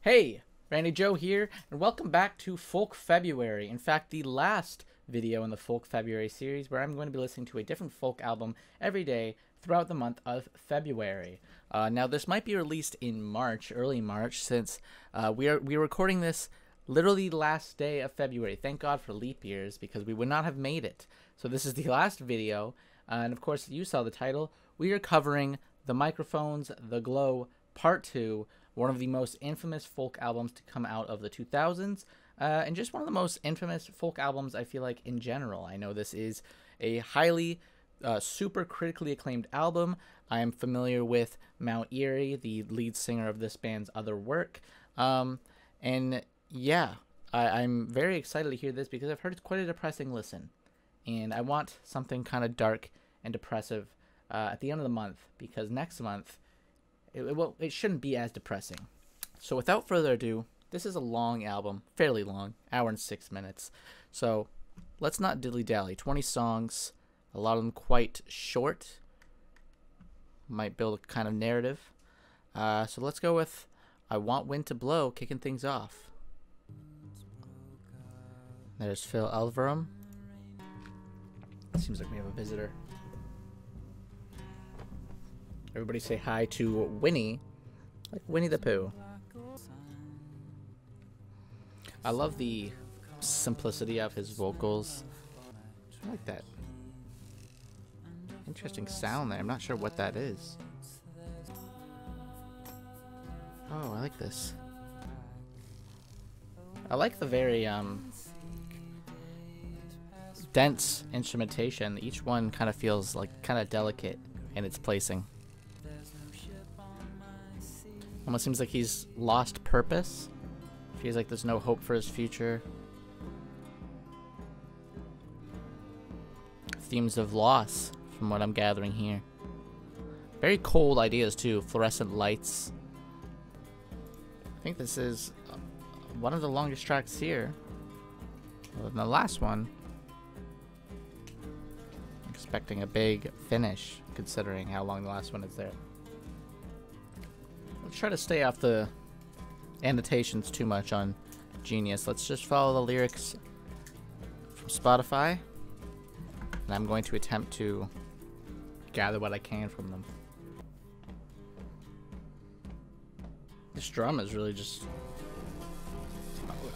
Hey, Randy Joe here, and welcome back to Folk February. In fact, the last video in the Folk February series, where I'm going to be listening to a different folk album every day throughout the month of February. Now, this might be released in March, early March, since we're recording this literally the last day of February. Thank God for leap years, because we would not have made it. So this is the last video, and of course, you saw the title. We are covering The Microphones, The Glow, Part 2, one of the most infamous folk albums to come out of the 2000s, and just one of the most infamous folk albums, I feel like, in general. I know this is a highly, super critically acclaimed album. I am familiar with Mount Eerie, the lead singer of this band's other work, and yeah, I'm very excited to hear this because I've heard it's quite a depressing listen, and I want something kind of dark and depressive at the end of the month, because next month, it shouldn't be as depressing. So without further ado, this is a long album, fairly long, hour and 6 minutes. So let's not dilly-dally. 20 songs, a lot of them quite short. Might build a kind of narrative. So let's go with I Want Wind to Blow, kicking things off. There's Phil Elverum. Seems like we have a visitor. Everybody say hi to Winnie, like Winnie the Pooh. I love the simplicity of his vocals. I like that. Interesting sound there. I'm not sure what that is. Oh, I like this. I like the very dense instrumentation. Each one kind of feels like kind of delicate in its placing. Almost seems like he's lost purpose. Feels like there's no hope for his future. Themes of loss, from what I'm gathering here. Very cold ideas too. Fluorescent lights. I think this is one of the longest tracks here. Other than the last one. Expecting a big finish, considering how long the last one is there. Let's try to stay off the annotations too much on Genius. Let's just follow the lyrics from Spotify, and I'm going to attempt to gather what I can from them. This drum is really just,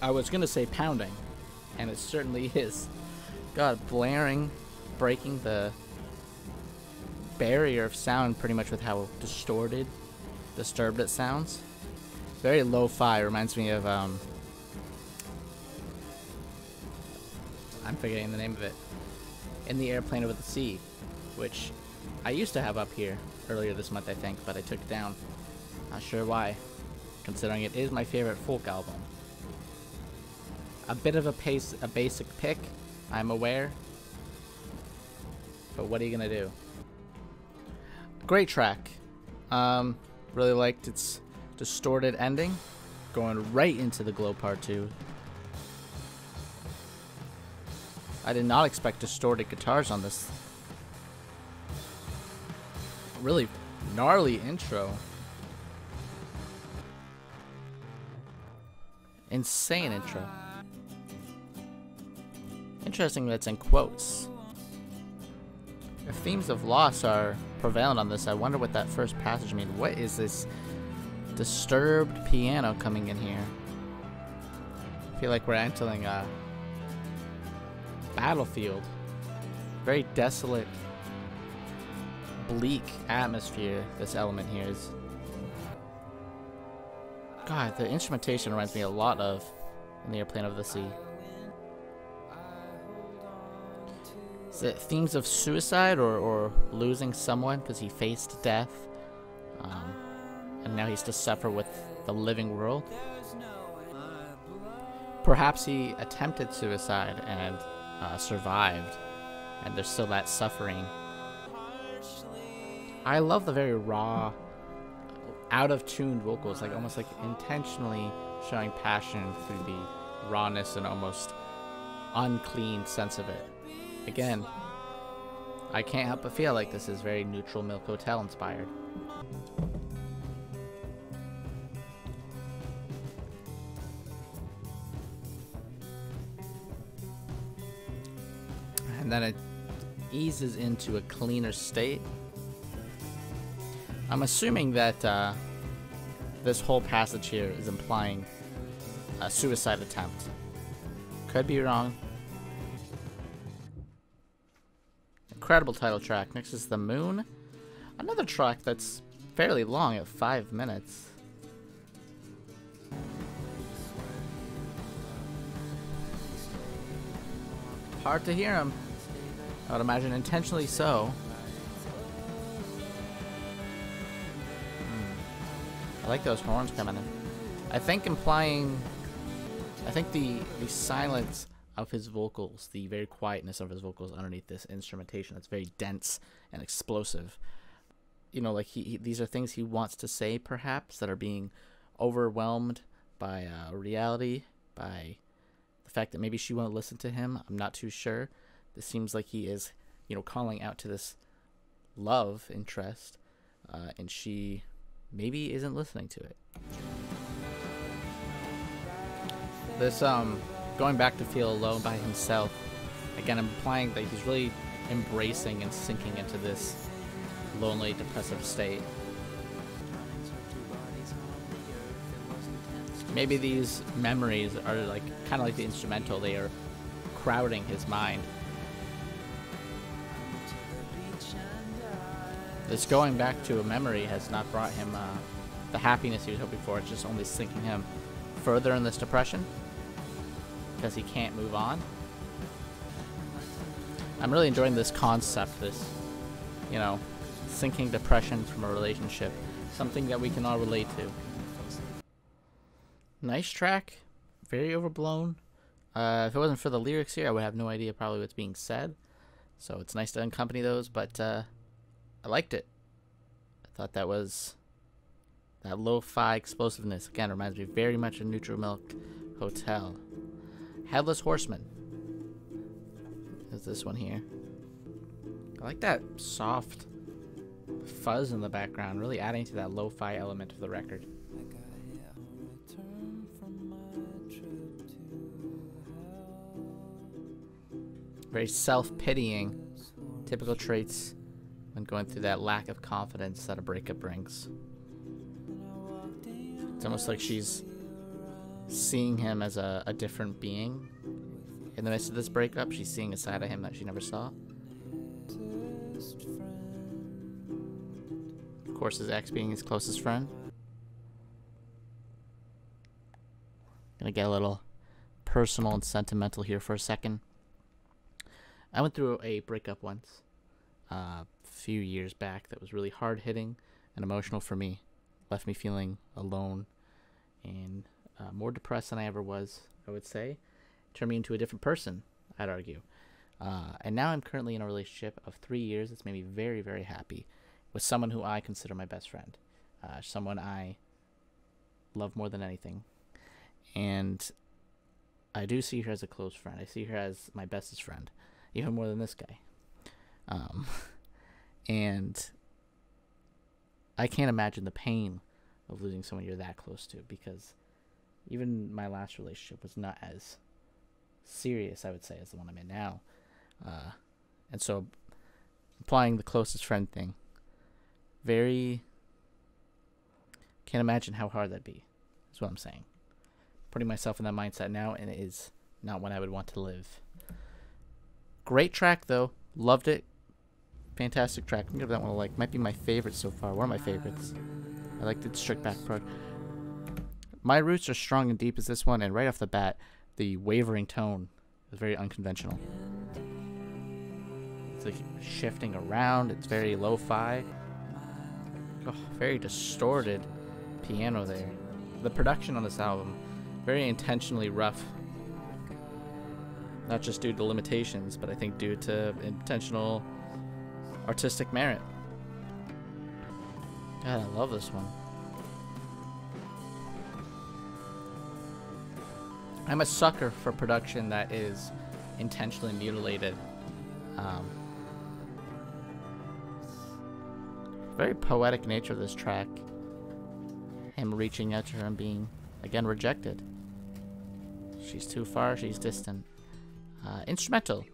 I was gonna say pounding, and it certainly is. God, blaring, breaking the barrier of sound pretty much with how disturbed it sounds. Very lo-fi. Reminds me of I'm forgetting the name of it. In the Airplane Over the Sea, which I used to have up here earlier this month, I think, but I took it down. Not sure why, considering it is my favorite folk album. A bit of a basic pick, I'm aware, but what are you gonna do? Great track. Really liked its distorted ending, going right into the Glow Part 2. I did not expect distorted guitars on this really gnarly intro. Insane intro. Interesting that it's in quotes. If themes of loss are prevalent on this, I wonder what that first passage means. What is this disturbed piano coming in here? I feel like we're entering a battlefield. Very desolate, bleak atmosphere this element here is. God, the instrumentation reminds me a lot of In the Airplane Over the Sea. Is it themes of suicide or losing someone because he faced death, and now he's to suffer with the living world? Perhaps he attempted suicide and survived, and there's still that suffering. I love the very raw, out-of-tune vocals, like almost like intentionally showing passion through the rawness and almost unclean sense of it. Again, I can't help but feel like this is very Neutral Milk Hotel inspired. and then it eases into a cleaner state. I'm assuming that this whole passage here is implying a suicide attempt. Could be wrong. Incredible title track. Next is The Moon. Another track that's fairly long at 5 minutes. Hard to hear him. I would imagine intentionally so. I like those horns coming in. I think implying... I think the silence of his vocals, the very quietness of his vocals underneath this instrumentation that's very dense and explosive. You know, like these are things he wants to say, perhaps, that are being overwhelmed by reality, by the fact that maybe she won't listen to him. I'm not too sure. This seems like he is, you know, calling out to this love interest, and she maybe isn't listening to it. This, going back to feel alone by himself, again, implying that he's really embracing and sinking into this lonely, depressive state. Maybe these memories are like kind of like the instrumental. They are crowding his mind. This going back to a memory has not brought him the happiness he was hoping for. It's just only sinking him further in this depression because he can't move on. I'm really enjoying this concept, this, you know, sinking depression from a relationship. Something that we can all relate to. Nice track. Very overblown. If it wasn't for the lyrics here, I would have no idea probably what's being said. So it's nice to accompany those, but I liked it. I thought that was... that lo-fi explosiveness, again, reminds me very much of Neutral Milk Hotel. Headless Horseman is this one here. I like that soft fuzz in the background, really adding to that lo-fi element of the record. Very self-pitying, typical traits when going through that lack of confidence that a breakup brings. It's almost like she's seeing him as a different being. In the midst of this breakup, she's seeing a side of him that she never saw. Of course, his ex being his closest friend. Gonna get a little personal and sentimental here for a second. I went through a breakup once, a few years back, that was really hard-hitting and emotional for me. Left me feeling alone and more depressed than I ever was, I would say. Turned me into a different person, I'd argue. And now I'm currently in a relationship of 3 years that's made me very, very happy with someone who I consider my best friend. Someone I love more than anything. And I do see her as a close friend. I see her as my bestest friend, even more than this guy. And I can't imagine the pain of losing someone you're that close to, because even my last relationship was not as serious, I would say, as the one I'm in now. And so applying the closest friend thing, can't imagine how hard that'd be, is what I'm saying. Putting myself in that mindset now, and it is not one I would want to live. Great track, though. Loved it. Fantastic track. I'm gonna give that one a like. Might be my favorite so far. One of my favorites. I like the strict back approach. My roots are strong and deep as this one, and right off the bat, the wavering tone is very unconventional. It's like shifting around. It's very lo-fi. Oh, very distorted piano there. The production on this album, very intentionally rough. Not just due to limitations, but I think due to intentional artistic merit. God, I love this one. I'm a sucker for production that is intentionally mutilated. Very poetic nature of this track. Him reaching out to her and being, again, rejected. She's too far, she's distant. Instrumental.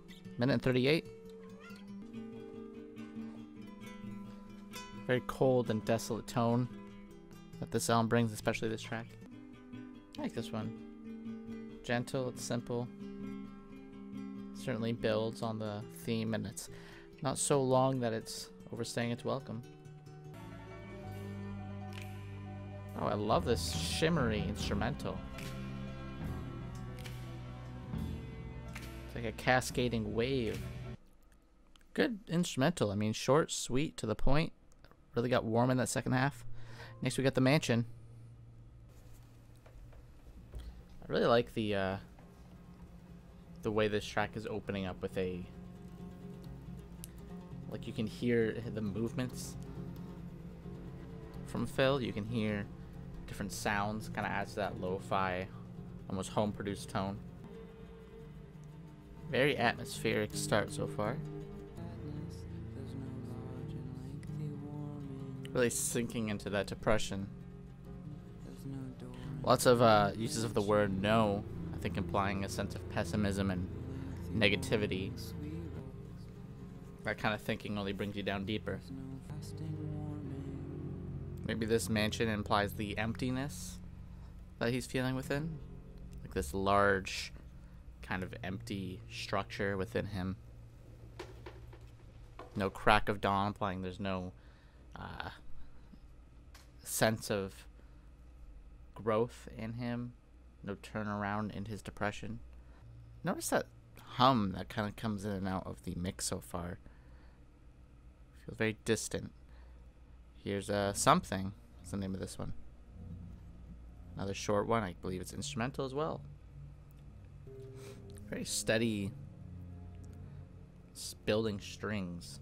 Minute and 38. Very cold and desolate tone that this album brings, especially this track. I like this one. Gentle, it's simple. Certainly builds on the theme, and it's not so long that it's overstaying its welcome. Oh, I love this shimmery instrumental. It's like a cascading wave. Good instrumental. I mean, short, sweet, to the point. Really got warm in that second half. Next we got the mansion. I really like the way this track is opening up with a, like, you can hear the movements from Phil. You can hear different sounds, kind of adds to that lo-fi, almost home-produced tone. Very atmospheric start so far. Really sinking into that depression. Lots of uses of the word no, I think implying a sense of pessimism and negativity. That kind of thinking only brings you down deeper. Maybe this mansion implies the emptiness that he's feeling within. Like this large, kind of empty structure within him. No crack of dawn, implying there's no sense of growth in him. No turnaround in his depression. Notice that hum that kind of comes in and out of the mix so far. Feels very distant. Here's Something. What's the name of this one? Another short one. I believe it's instrumental as well. Very steady building strings.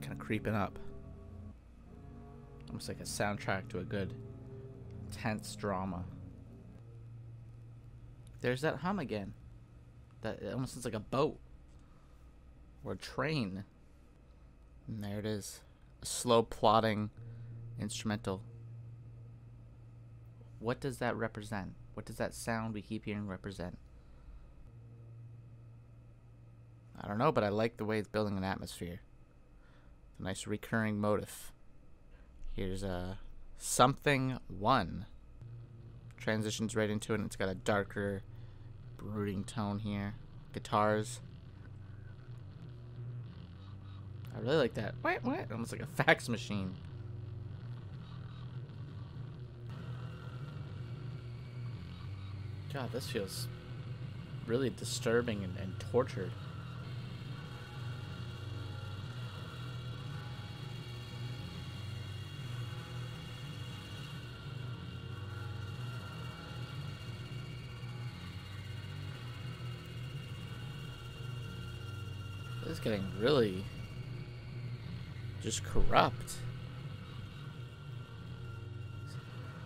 Kind of creeping up. Almost like a soundtrack to a good tense drama. There's that hum again. That it almost sounds like a boat or a train. And there it is. A slow plodding instrumental. What does that represent? What does that sound we keep hearing represent? I don't know, but I like the way it's building an atmosphere. It's a nice recurring motif. Here's Something 1. Transitions right into it, and it's got a darker, brooding tone here. Guitars. I really like that. What? Almost like a fax machine. God, this feels really disturbing and tortured. This is getting really just corrupt.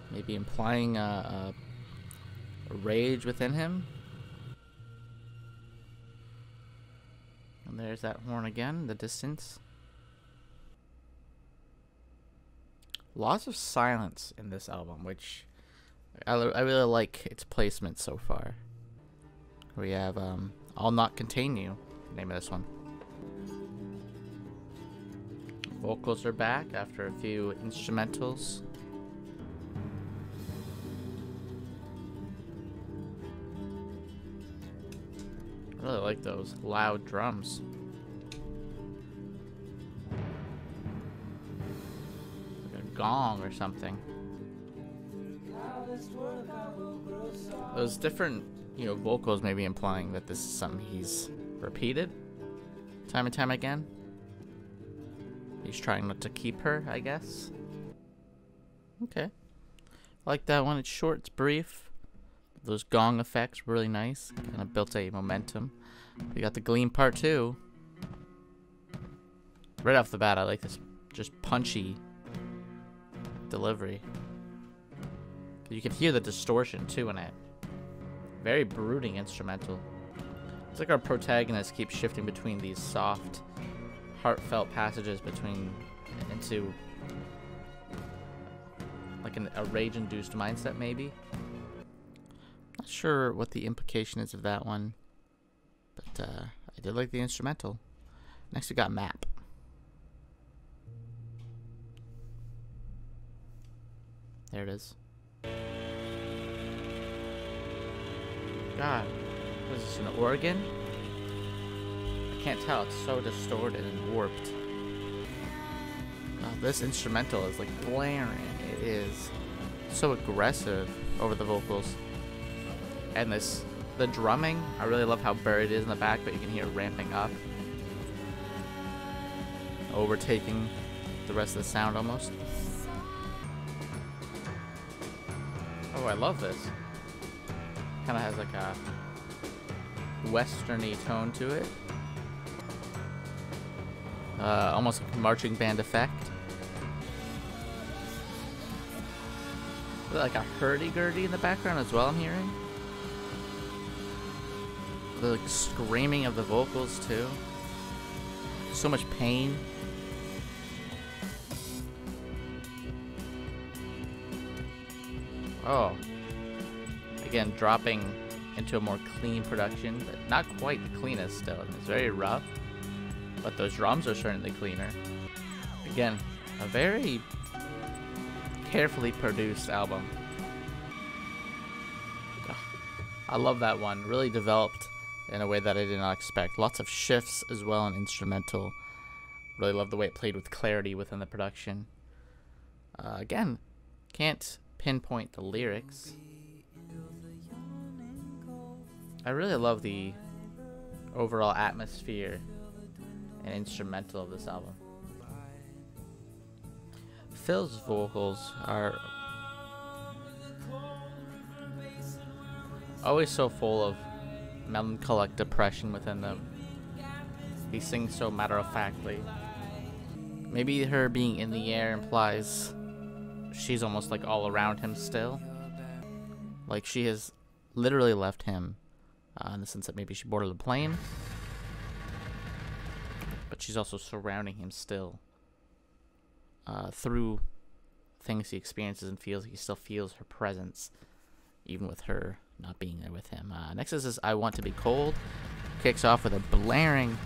Maybe implying a rage within him. And there's that horn again in the distance. Lots of silence in this album, which I really like its placement so far. We have I'll Not Contain You, the name of this one. Vocals are back after a few instrumentals. I really like those loud drums. Like a gong or something. Those different, vocals may be implying that this is something he's repeated time and time again. He's trying not to keep her, I guess. Okay. I like that one. It's short, it's brief. Those gong effects, really nice. Kind of built a momentum. We got the Gleam Part 2. Right off the bat, I like this just punchy delivery. You can hear the distortion, too, in it. Very brooding instrumental. It's like our protagonist keeps shifting between these soft, heartfelt passages into like a rage-induced mindset, maybe. Not sure what the implication is of that one. I did like the instrumental. Next we got Map. There it is. God, what is this, an organ? I can't tell, it's so distorted and warped. God, this instrumental is like blaring. It is so aggressive over the vocals. And the drumming, I really love how buried it is in the back, but you can hear it ramping up. Overtaking the rest of the sound almost. Oh, I love this. Kind of has like a westerny tone to it. Almost like a marching band effect. Like a hurdy-gurdy in the background as well, I'm hearing. The like screaming of the vocals too. So much pain. Oh. Again, dropping into a more clean production, but not quite the cleanest still. It's very rough, but those drums are certainly cleaner. Again, a very carefully produced album. I love that one. Really developed in a way that I did not expect. Lots of shifts as well and instrumental. Really love the way it played with clarity within the production. Again, can't pinpoint the lyrics. I really love the overall atmosphere and instrumental of this album. Phil's vocals are always so full of melancholic depression within them. He sings so matter-of-factly. Maybe her being in the air implies she's almost like all around him still. Like she has literally left him in the sense that maybe she boarded a plane, but she's also surrounding him still through things he experiences and feels. He still feels her presence even with her not being there with him. Next is this I Want to Be Cold. Kicks off with a blaring,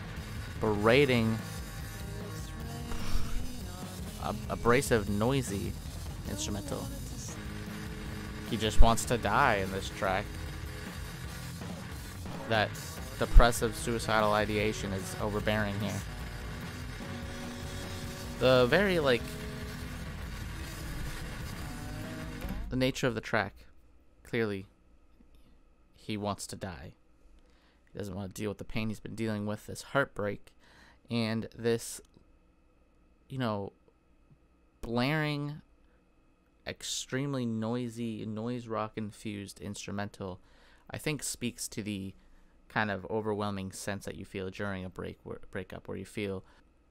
berating, abrasive, noisy instrumental. He just wants to die in this track. That depressive, suicidal ideation is overbearing here. The very, like, the nature of the track, clearly, he wants to die. He doesn't want to deal with the pain he's been dealing with, this heartbreak, and this, you know, blaring, extremely noisy, noise rock infused instrumental, I think speaks to the kind of overwhelming sense that you feel during a breakup, where you feel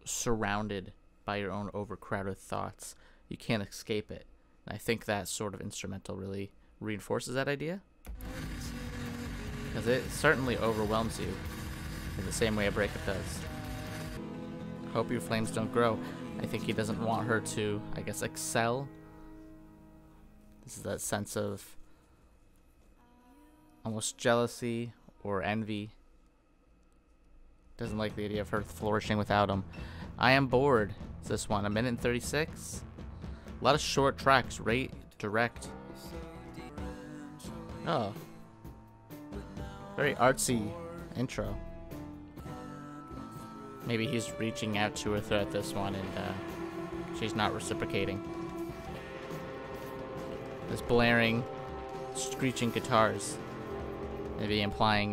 surrounded by your own overcrowded thoughts. You can't escape it. And I think that sort of instrumental really reinforces that idea, because it certainly overwhelms you in the same way a breakup does. Hope your flames don't grow. I think he doesn't want her to, I guess, excel. This is that sense of almost jealousy or envy. Doesn't like the idea of her flourishing without him. I Am Bored. It's this one, 1 minute and 36. A lot of short tracks, right? Direct. Oh. Very artsy intro. Maybe he's reaching out to her throughout this one and she's not reciprocating. This blaring, screeching guitars. Maybe implying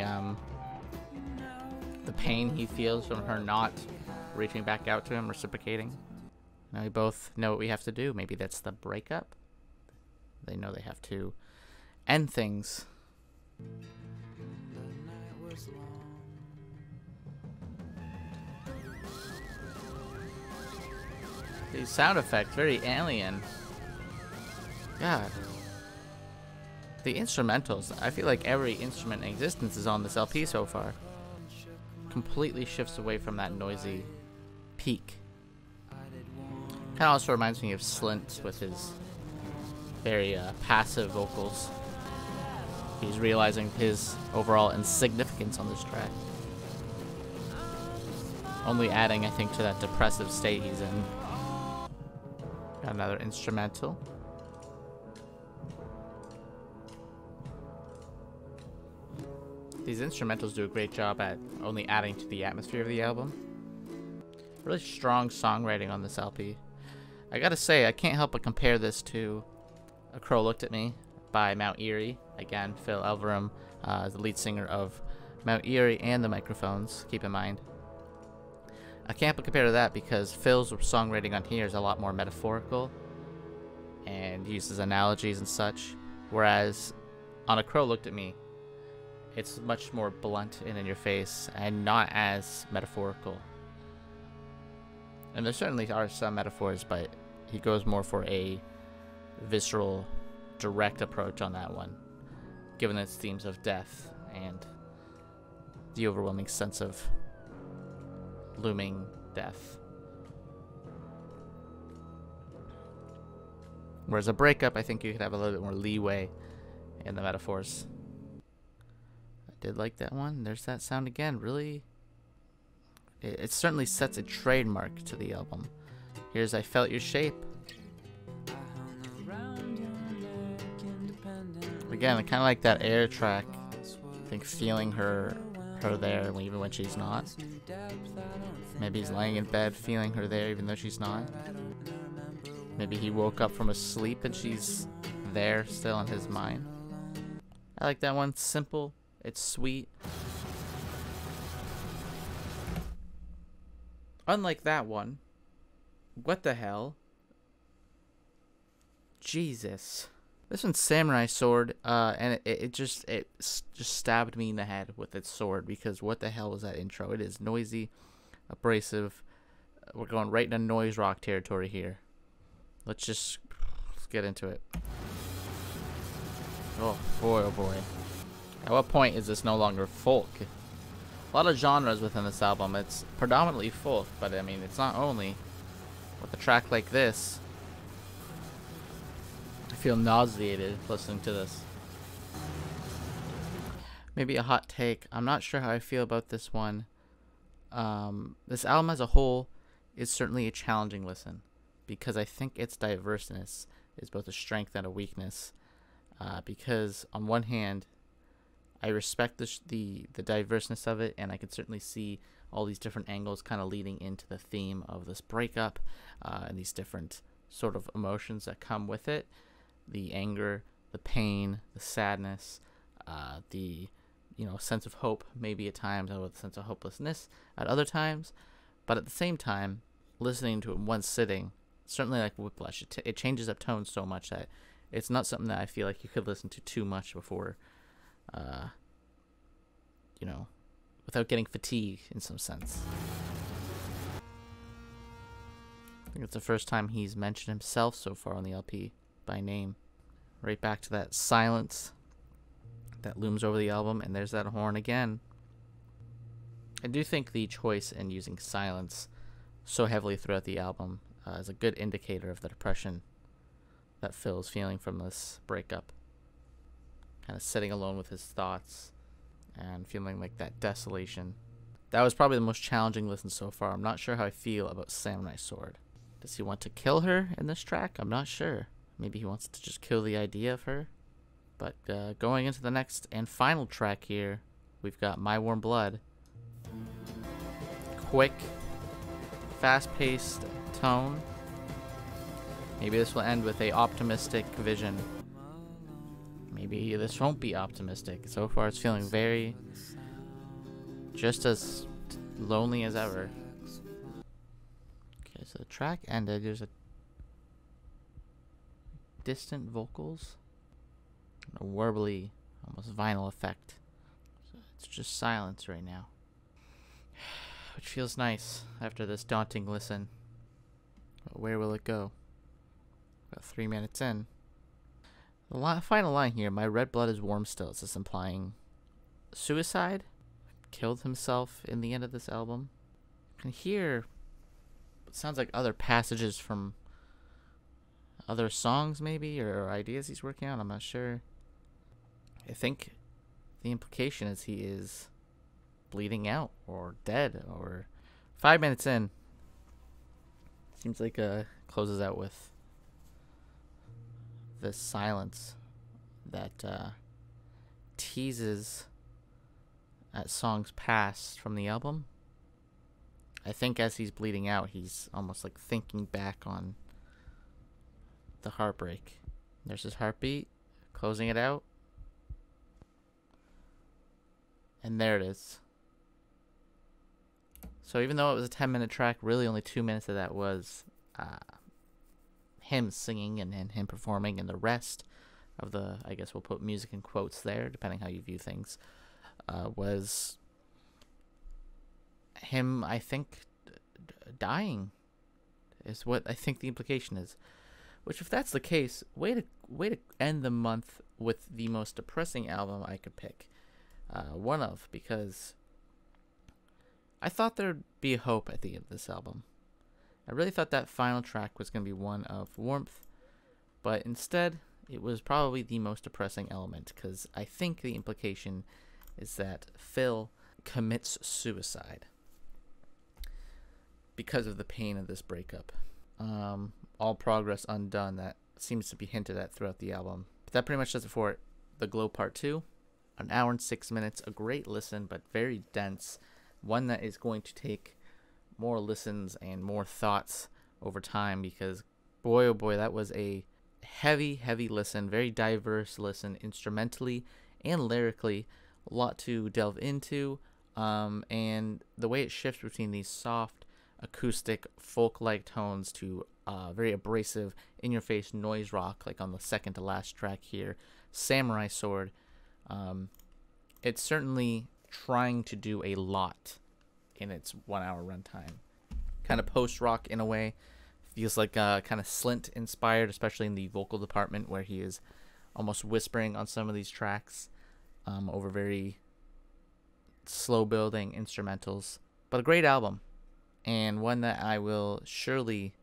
the pain he feels from her not reaching back out to him, reciprocating. Now we both know what we have to do. Maybe that's the breakup. They know they have to end things. These sound effects, very alien. God. The instrumentals, I feel like every instrument in existence is on this LP so far. Completely shifts away from that noisy peak. Kind of also reminds me of Slint with his very passive vocals. He's realizing his overall insignificance on this track. Only adding, I think, to that depressive state he's in. Got another instrumental. These instrumentals do a great job at only adding to the atmosphere of the album. Really strong songwriting on this LP. I gotta say, I can't help but compare this to A Crow Looked at Me by Mount Eerie. Again, Phil Elverum is the lead singer of Mount Eerie and the Microphones, keep in mind. I can't but compare to that because Phil's songwriting on here is a lot more metaphorical and uses analogies and such, whereas on A Crow Looked at Me, it's much more blunt and in your face and not as metaphorical. And there certainly are some metaphors, but he goes more for a visceral, direct approach on that one, given its themes of death and the overwhelming sense of looming death. Whereas a breakup, I think you could have a little bit more leeway in the metaphors. I did like that one. There's that sound again. Really, it certainly sets a trademark to the album. Here's I Felt Your Shape. Again, I kind of like that air track. I think feeling her there even when she's not. Maybe he's laying in bed feeling her there even though she's not. Maybe he woke up from a sleep and she's there still in his mind. I like that one. It's simple. It's sweet. Unlike that one. What the hell? Jesus. This one's Samurai Sword, and it just stabbed me in the head with its sword, because what the hell was that intro? It is noisy, abrasive. We're going right into noise rock territory here. Let's get into it. Oh boy, oh boy. At what point is this no longer folk? A lot of genres within this album. It's predominantly folk, but I mean, it's not only. With a track like this, I feel nauseated listening to this. Maybe a hot take. I'm not sure how I feel about this one. This album as a whole is certainly a challenging listen, because I think its diverseness is both a strength and a weakness. Because on one hand, I respect the diverseness of it, and I can certainly see all these different angles kind of leading into the theme of this breakup, and these different sort of emotions that come with it. The anger, the pain, the sadness, the sense of hope maybe at times, and with a sense of hopelessness at other times. But at the same time, listening to it in one sitting, certainly like Whiplash, it changes up tone so much that it's not something that I feel like you could listen to too much before, without getting fatigued in some sense. I think it's the first time he's mentioned himself so far on the LP by name. Right back to that silence that looms over the album, and there's that horn again. I do think the choice in using silence so heavily throughout the album is a good indicator of the depression that Phil's feeling from this breakup. Kind of sitting alone with his thoughts and feeling like that desolation. That was probably the most challenging listen so far. I'm not sure how I feel about Samurai Sword. Does he want to kill her in this track? I'm not sure. Maybe he wants to just kill the idea of her. But going into the next and final track here, we've got My Warm Blood. Quick, fast-paced tone. Maybe this will end with a optimistic vision. Maybe this won't be optimistic. So far it's feeling very, just as lonely as ever. Okay, so the track ended. There's a distant vocals, a warbly, almost vinyl effect. So it's just silence right now, which feels nice after this daunting listen. But where will it go? About 3 minutes in. The final line here, my red blood is warm still. Is this implying suicide? Killed himself in the end of this album? You can hear what sounds like other passages from other songs maybe, or ideas he's working on. I'm not sure. I think the implication is he is bleeding out or dead or 5 minutes in. Seems like closes out with this silence that teases at songs past from the album. I think as he's bleeding out, he's almost like thinking back on the heartbreak. There's his heartbeat, closing it out. And there it is. So even though it was a 10-minute track, really only 2 minutes of that was him singing and him performing, and the rest of the, I guess we'll put music in quotes there, depending how you view things, was him, I think, dying, is what I think the implication is. Which, if that's the case, way to end the month with the most depressing album I could pick. Because I thought there'd be hope at the end of this album. I really thought that final track was going to be one of warmth, but instead it was probably the most depressing element, because I think the implication is that Phil commits suicide because of the pain of this breakup. All progress undone, that seems to be hinted at throughout the album. But that pretty much does it for it. The Glow Part 2, 1 hour and 6 minutes, a great listen, but very dense. One that is going to take more listens and more thoughts over time, because boy oh boy, that was a heavy listen, very diverse listen, instrumentally and lyrically. A lot to delve into, and the way it shifts between these soft acoustic folk-like tones to very abrasive in-your-face noise rock, like on the second to last track here, Samurai Sword. It's certainly trying to do a lot in its 1 hour runtime. Kind of post-rock in a way. Feels like kind of Slint inspired, especially in the vocal department, where he is almost whispering on some of these tracks over very slow building instrumentals. But a great album, and one that I will surely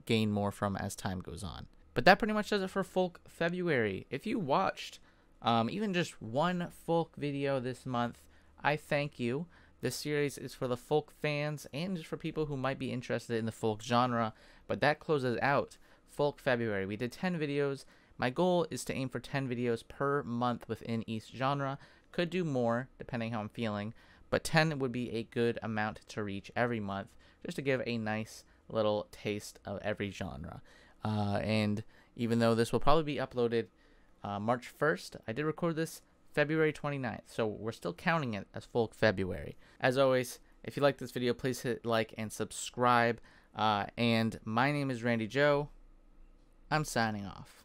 gain more from as time goes on. But that pretty much does it for Folk February. If you watched even just one folk video this month, I thank you. This series is for the folk fans and just for people who might be interested in the folk genre. But that closes out Folk February. We did 10 videos. My goal is to aim for 10 videos per month within each genre. Could do more depending how I'm feeling, but 10 would be a good amount to reach every month, just to give a nice little taste of every genre. And even though this will probably be uploaded March 1st, I did record this February 29th, so we're still counting it as Folk February. As always, if you like this video, please hit like and subscribe. And my name is Randy Joe. I'm signing off.